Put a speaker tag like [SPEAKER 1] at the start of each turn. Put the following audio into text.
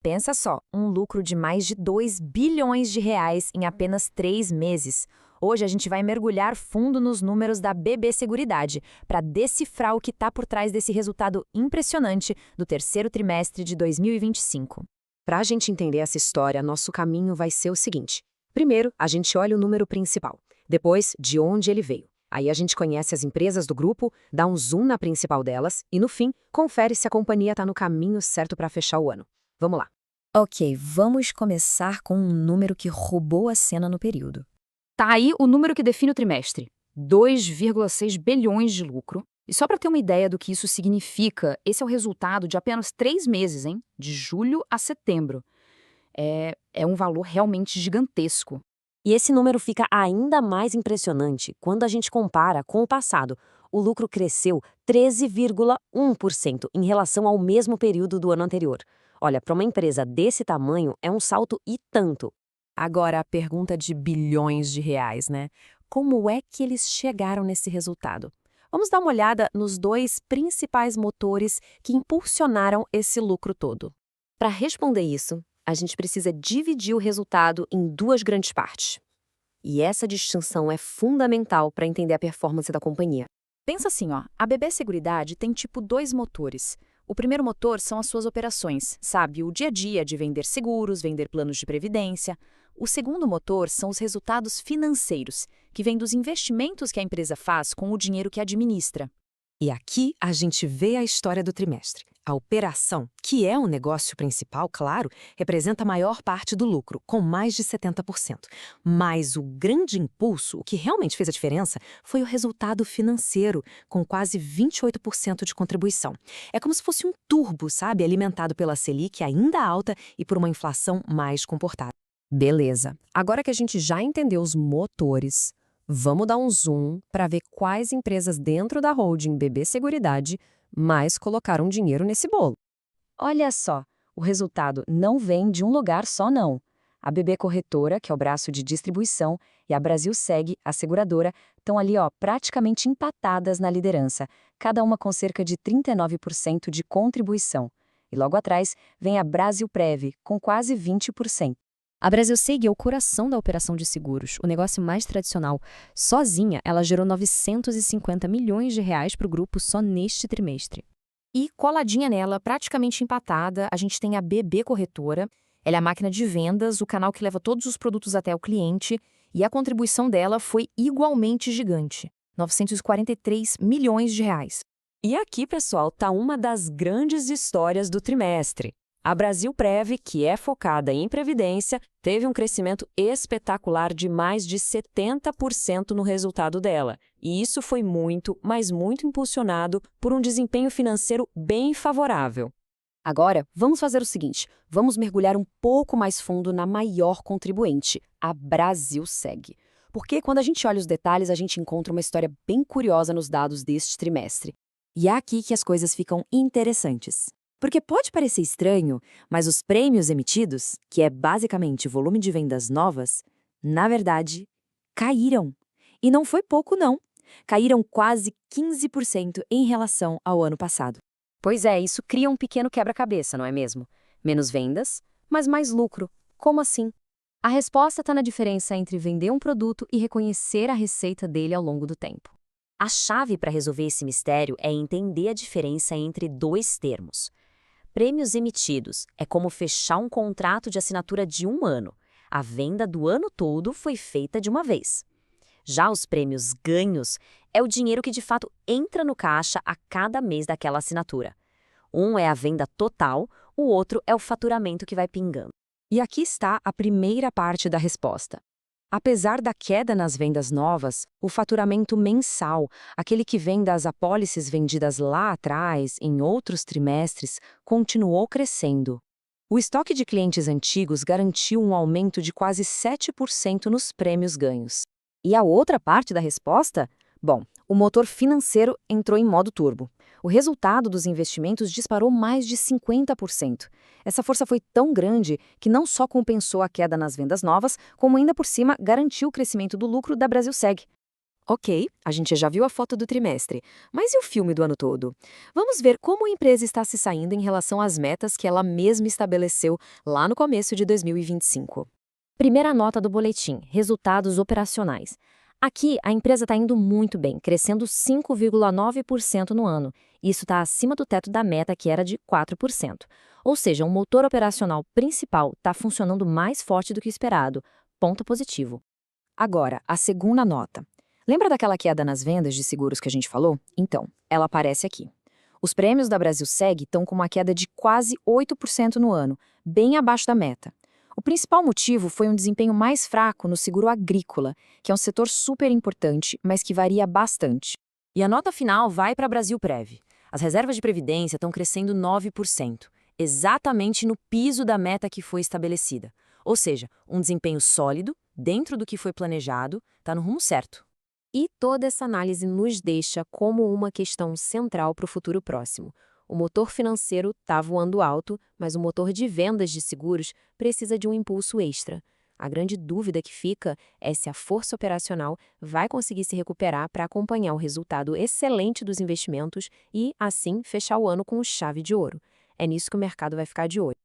[SPEAKER 1] Pensa só, um lucro de mais de 2 bilhões de reais em apenas 3 meses. Hoje a gente vai mergulhar fundo nos números da BB Seguridade para decifrar o que está por trás desse resultado impressionante do terceiro trimestre de 2025.
[SPEAKER 2] Para a gente entender essa história, nosso caminho vai ser o seguinte. Primeiro, a gente olha o número principal. Depois, de onde ele veio. Aí a gente conhece as empresas do grupo, dá um zoom na principal delas e, no fim, confere se a companhia está no caminho certo para fechar o ano. Vamos lá.
[SPEAKER 1] Ok, vamos começar com um número que roubou a cena no período.
[SPEAKER 3] Tá aí o número que define o trimestre: 2,6 bilhões de lucro. E só para ter uma ideia do que isso significa, esse é o resultado de apenas 3 meses, hein? De julho a setembro. É um valor realmente gigantesco.
[SPEAKER 2] E esse número fica ainda mais impressionante quando a gente compara com o passado. O lucro cresceu 13,1% em relação ao mesmo período do ano anterior. Olha, para uma empresa desse tamanho, é um salto e tanto.
[SPEAKER 4] Agora, a pergunta de bilhões de reais, né? Como é que eles chegaram nesse resultado? Vamos dar uma olhada nos dois principais motores que impulsionaram esse lucro todo.
[SPEAKER 2] Para responder isso, a gente precisa dividir o resultado em duas grandes partes. E essa distinção é fundamental para entender a performance da companhia.
[SPEAKER 3] Pensa assim, ó, a BB Seguridade tem tipo 2 motores. O primeiro motor são as suas operações, sabe? O dia a dia de vender seguros, vender planos de previdência. O segundo motor são os resultados financeiros, que vêm dos investimentos que a empresa faz com o dinheiro que administra.
[SPEAKER 2] E aqui a gente vê a história do trimestre. A operação, que é o negócio principal, claro, representa a maior parte do lucro, com mais de 70%. Mas o grande impulso, o que realmente fez a diferença, foi o resultado financeiro, com quase 28% de contribuição. É como se fosse um turbo, sabe? Alimentado pela Selic ainda alta e por uma inflação mais comportada.
[SPEAKER 4] Beleza. Agora que a gente já entendeu os motores, vamos dar um zoom para ver quais empresas dentro da holding BB Seguridade mais colocaram dinheiro nesse bolo.
[SPEAKER 1] Olha só, o resultado não vem de um lugar só não. A BB Corretora, que é o braço de distribuição, e a Brasilseg, a seguradora, estão ali praticamente empatadas na liderança, cada uma com cerca de 39% de contribuição. E logo atrás vem a Brasilprev, com quase 20%.
[SPEAKER 4] A Brasilseg é o coração da operação de seguros, o negócio mais tradicional. Sozinha, ela gerou 950 milhões de reais para o grupo só neste trimestre.
[SPEAKER 3] E coladinha nela, praticamente empatada, a gente tem a BB Corretora. Ela é a máquina de vendas, o canal que leva todos os produtos até o cliente, e a contribuição dela foi igualmente gigante, 943 milhões de reais.
[SPEAKER 2] E aqui, pessoal, está uma das grandes histórias do trimestre. A Brasilprev, que é focada em previdência, teve um crescimento espetacular de mais de 70% no resultado dela. E isso foi muito, mas muito impulsionado por um desempenho financeiro bem favorável. Agora, vamos fazer o seguinte, vamos mergulhar um pouco mais fundo na maior contribuinte, a Brasilseg. Porque quando a gente olha os detalhes, a gente encontra uma história bem curiosa nos dados deste trimestre. E é aqui que as coisas ficam interessantes. Porque pode parecer estranho, mas os prêmios emitidos, que é basicamente volume de vendas novas, na verdade, caíram. E não foi pouco, não. Caíram quase 15% em relação ao ano passado. Pois é, isso cria um pequeno quebra-cabeça, não é mesmo? Menos vendas, mas mais lucro. Como assim? A resposta está na diferença entre vender um produto e reconhecer a receita dele ao longo do tempo. A chave para resolver esse mistério é entender a diferença entre dois termos. Prêmios emitidos é como fechar um contrato de assinatura de 1 ano. A venda do ano todo foi feita de uma vez. Já os prêmios ganhos é o dinheiro que de fato entra no caixa a cada mês daquela assinatura. Um é a venda total, o outro é o faturamento que vai pingando. E aqui está a primeira parte da resposta. Apesar da queda nas vendas novas, o faturamento mensal, aquele que vem das apólices vendidas lá atrás, em outros trimestres, continuou crescendo. O estoque de clientes antigos garantiu um aumento de quase 7% nos prêmios ganhos. E a outra parte da resposta? Bom, o motor financeiro entrou em modo turbo. O resultado dos investimentos disparou mais de 50%. Essa força foi tão grande que não só compensou a queda nas vendas novas, como ainda por cima garantiu o crescimento do lucro da Brasilseg.
[SPEAKER 4] Ok, a gente já viu a foto do trimestre, mas e o filme do ano todo? Vamos ver como a empresa está se saindo em relação às metas que ela mesma estabeleceu lá no começo de 2025.
[SPEAKER 2] Primeira nota do boletim: resultados operacionais. Aqui, a empresa está indo muito bem, crescendo 5,9% no ano. Isso está acima do teto da meta, que era de 4%. Ou seja, o motor operacional principal está funcionando mais forte do que esperado. Ponto positivo.
[SPEAKER 1] Agora, a segunda nota. Lembra daquela queda nas vendas de seguros que a gente falou? Então, ela aparece aqui. Os prêmios da Brasilseg estão com uma queda de quase 8% no ano, bem abaixo da meta. O principal motivo foi um desempenho mais fraco no seguro agrícola, que é um setor super importante, mas que varia bastante.
[SPEAKER 3] E a nota final vai para a Brasilprev. As reservas de previdência estão crescendo 9%, exatamente no piso da meta que foi estabelecida. Ou seja, um desempenho sólido, dentro do que foi planejado, está no rumo certo.
[SPEAKER 2] E toda essa análise nos deixa como uma questão central para o futuro próximo. O motor financeiro está voando alto, mas o motor de vendas de seguros precisa de um impulso extra. A grande dúvida que fica é se a força operacional vai conseguir se recuperar para acompanhar o resultado excelente dos investimentos e, assim, fechar o ano com chave de ouro. É nisso que o mercado vai ficar de olho.